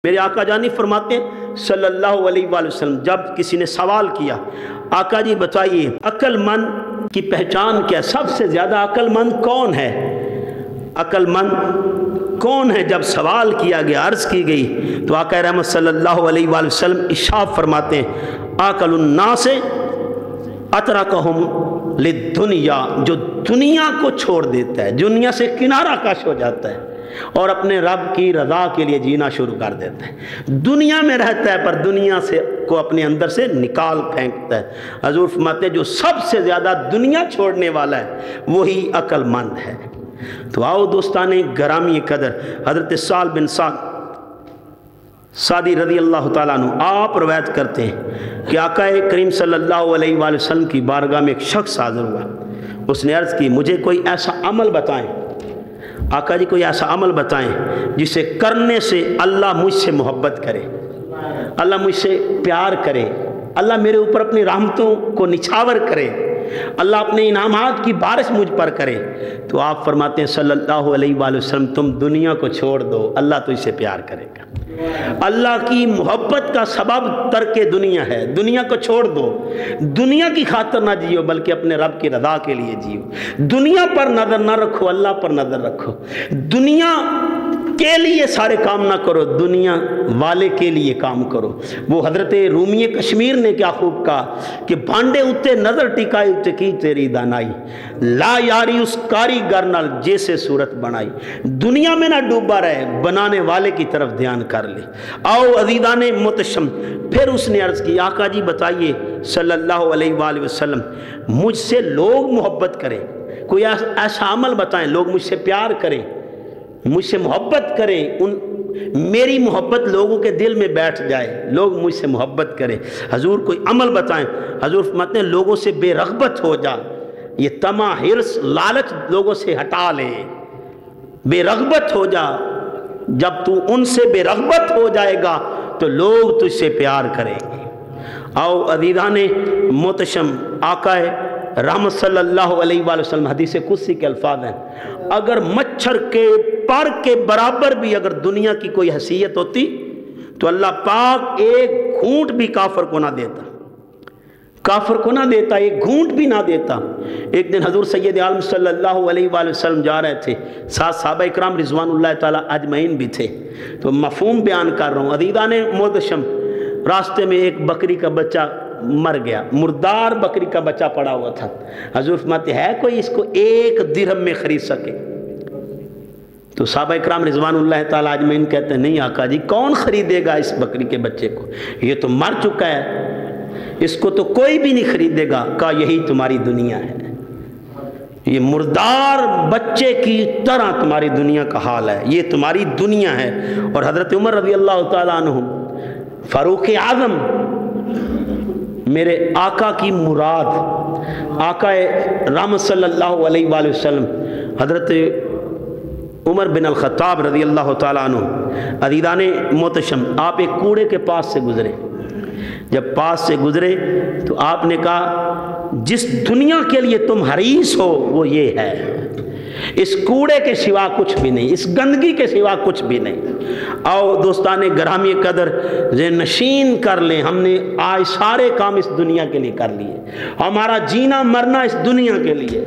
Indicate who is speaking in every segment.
Speaker 1: میرے آقا جانی فرماتے ہیں صلی اللہ علیہ وآلہ وسلم، جب کسی نے سوال کیا آقا جی بتائیے عقل مند کی پہچان کیا، سب سے زیادہ عقل مند کون ہے، عقل مند کون ہے؟ جب سوال کیا گیا، عرض کی گئی تو آقا رحمت صلی اللہ علیہ وآلہ وسلم ارشاد فرماتے ہیں عقل الناس اترکہم للدنیا، جو دنیا کو چھوڑ دیتا ہے، دنیا سے کنارہ کش ہو جاتا ہے اور اپنے رب کی رضا کے لیے جینا شروع کر دیتا ہے، دنیا میں رہتا ہے پر دنیا سے کو اپنے اندر سے نکال پھینکتا ہے۔ حضور فرماتے ہیں جو سب سے زیادہ دنیا چھوڑنے والا ہے وہی عقل مند ہے۔ تو آؤ دوستان گرامی قدر، حضرت سہل بن سعد سعدی رضی اللہ تعالیٰ عنہ آپ روایت کرتے ہیں کہ آقا کریم صلی اللہ علیہ وآلہ وسلم کی بارگاہ میں ایک شخص حاضر ہوا، اس نے عرض کی مجھے کوئی ایسا عمل بتائیں، آقا جی کوئی ایسا عمل بتائیں جسے کرنے سے اللہ مجھ سے محبت کرے، اللہ مجھ سے پیار کرے، اللہ میرے اوپر اپنی رحمتوں کو نچھاور کرے، اللہ اپنے انعامات کی بارش مجھ پر کرے۔ تو آپ فرماتے ہیں صلی اللہ علیہ وآلہ وسلم تم دنیا کو چھوڑ دو، اللہ تجھ سے پیار کرے گا۔ اللہ کی محبت کا سبب ترک دنیا ہے، دنیا کو چھوڑ دو، دنیا کی خاطر نہ جیو بلکہ اپنے رب کی رضا کے لیے جیو، دنیا پر نظر نہ رکھو، اللہ پر نظر رکھو، دنیا کے لیے سارے کام نہ کرو، دنیا والے کے لیے کام کرو۔ وہ حضرت رومی کشمیر نے کیا خوب کہا کہ بانڈے اتے نظر ٹکائی اتے کی تیری دانائی، لا یاری اس کاریگر نال جیسے صورت بنائی، دنیا میں نہ ڈوبا رہے، بنانے والے کی طرف دھیان کر لے۔ آؤ عزیزان محتشم، پھر اس نے عرض کی آقا جی بتائیے صلی اللہ علیہ وآلہ وسلم مجھ سے لوگ محبت کریں، کوئی ایسا عمل بتائیں لوگ مجھ سے پیار کریں، مجھ سے محبت کریں، میری محبت لوگوں کے دل میں بیٹھ جائے، لوگ مجھ سے محبت کریں، حضور کوئی عمل بتائیں۔ حضور فرماتے ہیں لوگوں سے بے رغبت ہو جا، یہ طمع حرص لالچ لوگوں سے ہٹا لے، بے رغبت ہو جا، جب تو ان سے بے رغبت ہو جائے گا تو لوگ تجھ سے پیار کریں گے۔ آؤ عزیزان محتشم، آقا رحمت صلی اللہ علیہ وآلہ وسلم حدیث قدسی کے الفاظ ہیں اگر مچھر کے پر کے برابر بھی اگر دنیا کی کوئی حیثیت ہوتی تو اللہ پاک ایک گھونٹ بھی کافر کو نہ دیتا، کافر کو نہ دیتا، ایک گھونٹ بھی نہ دیتا۔ ایک دن حضور سید عالم صلی اللہ علیہ وآلہ وسلم جا رہے تھے، ساتھ صحابہ اکرام رضوان اللہ تعالیٰ اجمعین بھی تھے، تو مفہوم بیان کر رہا ہوں۔ عزیزان محتشم، راستے میں ایک بکری کا بچہ مر گیا، مردار بکری کا بچہ پڑا ہوا تھا۔ حضور فرماتے ہے کوئی اس کو 1 درہم میں خرید سکے؟ تو صحابہ اکرام رضوان اللہ تعالیٰ اجمعین کہتے ہیں نہیں آقا جی کون خریدے گا اس بکری کے بچے کو، یہ تو مر چکا ہے، اس کو تو کوئی بھی نہیں خریدے گا۔ کہا یہی تمہاری دنیا ہے، یہ مردار بچے کی طرح تمہاری دنیا کا حال ہے، یہ تمہاری دنیا ہے۔ اور حضرت عمر رضی اللہ تعالیٰ عنہ فاروق اعظم، میرے آقا کی مراد، آقا رحمت صلی اللہ علیہ وآلہ وسلم حضرت عمر بن الخطاب رضی اللہ تعالیٰ عنہ، عزیزان محتشم، آپ ایک کوڑے کے پاس سے گزرے، جب پاس سے گزرے تو آپ نے کہا جس دنیا کے لیے تم حریص ہو وہ یہ ہے، اس کوڑے کے سوا کچھ بھی نہیں، اس گندگی کے سوا کچھ بھی نہیں۔ آؤ دوستان گرامی قدر ذہن نشین کر لیں، ہم نے آج سارے کام اس دنیا کے لیے کر لیے، ہمارا جینا مرنا اس دنیا کے لیے،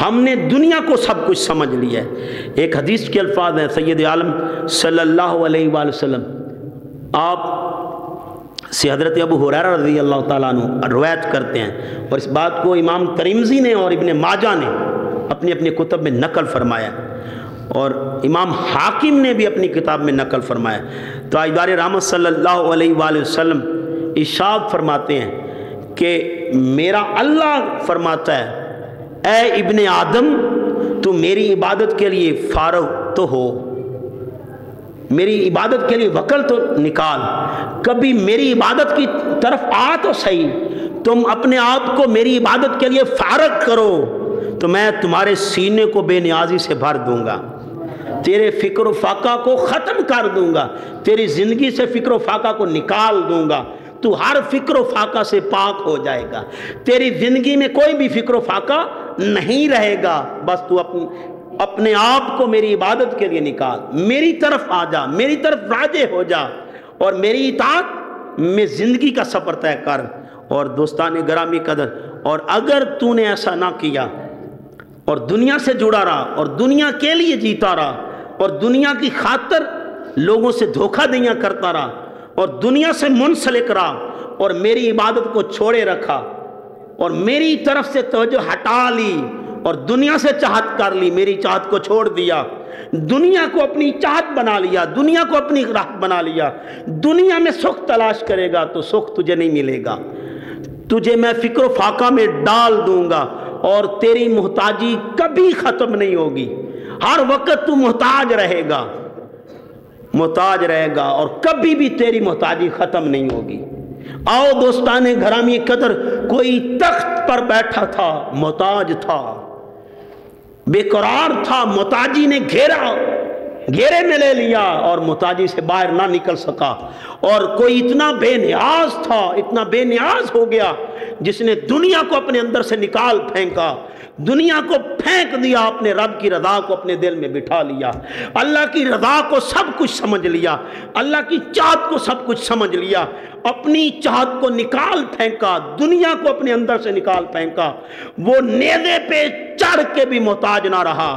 Speaker 1: ہم نے دنیا کو سب کچھ سمجھ لیا ہے۔ ایک حدیث کے الفاظ ہیں سید عالم صلی اللہ علیہ وآلہ وسلم، آپ سے حضرت ابو ہریرہ رضی اللہ تعالیٰ عنہ روایت کرتے ہیں، اور اس بات کو امام ترمذی نے اور ابن ماجہ نے اپنی اپنی کتب میں نقل فرمایا، اور امام حاکم نے بھی اپنی کتاب میں نقل فرمایا۔ تو تاجدار رحمت صلی اللہ علیہ وآلہ وسلم ارشاد فرماتے ہیں کہ میرا اللہ فرماتا ہے اے ابن آدم تو میری عبادت کے لیے فارغ تو ہو، میری عبادت کے لیے وقت تو نکال، کبھی میری عبادت کی طرف آ تو صحیح، تم اپنے آپ کو میری عبادت کے لیے فارغ کرو تو میں تمہارے سینے کو بے نیازی سے بھر دوں گا، تیرے فکر و فاقہ کو ختم کر دوں گا، تیری زندگی سے فکر و فاقہ کو نکال دوں گا، تو ہر فکر و فاقہ سے پاک ہو جائے گا، تیری زندگی میں کوئی بھی فکر و فاقہ نہیں رہے گا، بس تو اپنے آپ کو میری عبادت کے لیے نکال، میری طرف آ جا، میری طرف راجع ہو جا، اور میری اطاعت میں زندگی کا سفر طے کر۔ اور دوستان گرامی قدر، اور اگر تو نے ایسا نہ کیا اور دنیا سے جڑا رہا اور دنیا کے لیے جیتا رہا اور دنیا کی خاطر لوگوں سے دھوکہ دیاں کرتا رہا اور دنیا سے منسلک رہا اور میری عبادت کو چھوڑے رکھا اور میری طرف سے توجہ ہٹا لی اور دنیا سے چاہت کر لی، میری چاہت کو چھوڑ دیا، دنیا کو اپنی چاہت بنا لیا، دنیا کو اپنی راہ بنا لیا، دنیا میں سکھ تلاش کرے گا تو سکھ تجھے نہیں ملے گا، تجھے میں فکر و فاقہ میں ڈال دوں گا اور تیری محتاجی کبھی ختم نہیں ہوگی، ہر وقت تو محتاج رہے گا، محتاج رہے گا اور کبھی بھی تیری محتاجی ختم نہیں ہوگی۔ آؤ دوستان گرامی قدر، کوئی تخت پر بیٹھا تھا، محتاج تھا، بے قرار تھا، محتاجی نے گھیرے میں لے لیا اور محتاجی سے باہر نہ نکل سکا، اور کوئی اتنا بے نیاز تھا، اتنا بے نیاز ہو گیا جس نے دنیا کو اپنے اندر سے نکال پھینکا، دنیا کو پھینک دیا، اپنے رب کی رضا کو اپنے دل میں بٹھا لیا، اللہ کی رضا کو سب کچھ سمجھ لیا، اللہ کی چاہت کو سب کچھ سمجھ لیا، اپنی چاہت کو نکال پھینکا، دنیا کو اپنے اندر سے نکال پھینکا، وہ نیزے پہ چڑھ کے بھی محتاج نہ رہا،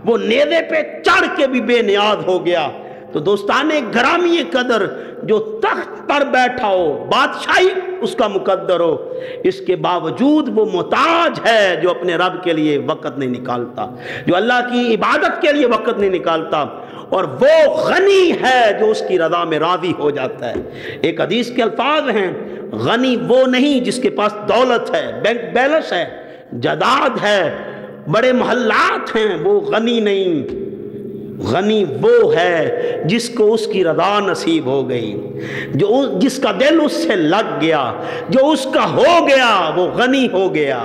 Speaker 1: وہ نیزے پہ چڑھ کے بھی بے نیاز ہو گیا۔ تو دوستان گرامی قدر، جو تخت پر بیٹھا ہو، بادشاہی اس کا مقدر ہو، اس کے باوجود وہ محتاج ہے جو اپنے رب کے لیے وقت نہیں نکالتا، جو اللہ کی عبادت کے لیے وقت نہیں نکالتا، اور وہ غنی ہے جو اس کی رضا میں راضی ہو جاتا ہے۔ ایک حدیث کے الفاظ ہیں، غنی وہ نہیں جس کے پاس دولت ہے، بینک بیلنس ہے، جائیداد ہے، بڑے محلات ہیں، وہ غنی نہیں، غنی وہ ہے جس کو اس کی رضا نصیب ہو گئی، جو جس کا دل اس سے لگ گیا، جو اس کا ہو گیا وہ غنی ہو گیا۔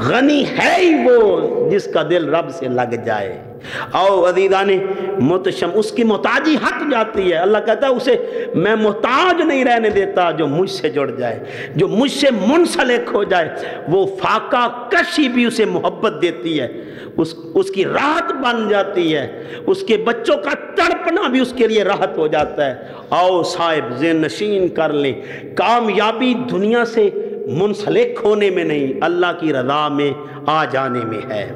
Speaker 1: غنی ہے ہی وہ جس کا دل رب سے لگ جائے۔ آؤ عزیزان محتشم، اس کی محتاجی ہٹ جاتی ہے، اللہ کہتا ہے اسے میں محتاج نہیں رہنے دیتا جو مجھ سے جڑ جائے، جو مجھ سے منسلک ہو جائے، وہ فاقہ کشی بھی اسے محبت دیتی ہے، اس کی راحت بن جاتی ہے، اس کے بچوں کا تڑپنا بھی اس کے لیے راحت ہو جاتا ہے۔ آؤ صاحب ذہن نشین کر لیں، کامیابی دنیا سے منسلک ہونے میں نہیں، اللہ کی رضا میں آ جانے میں ہے۔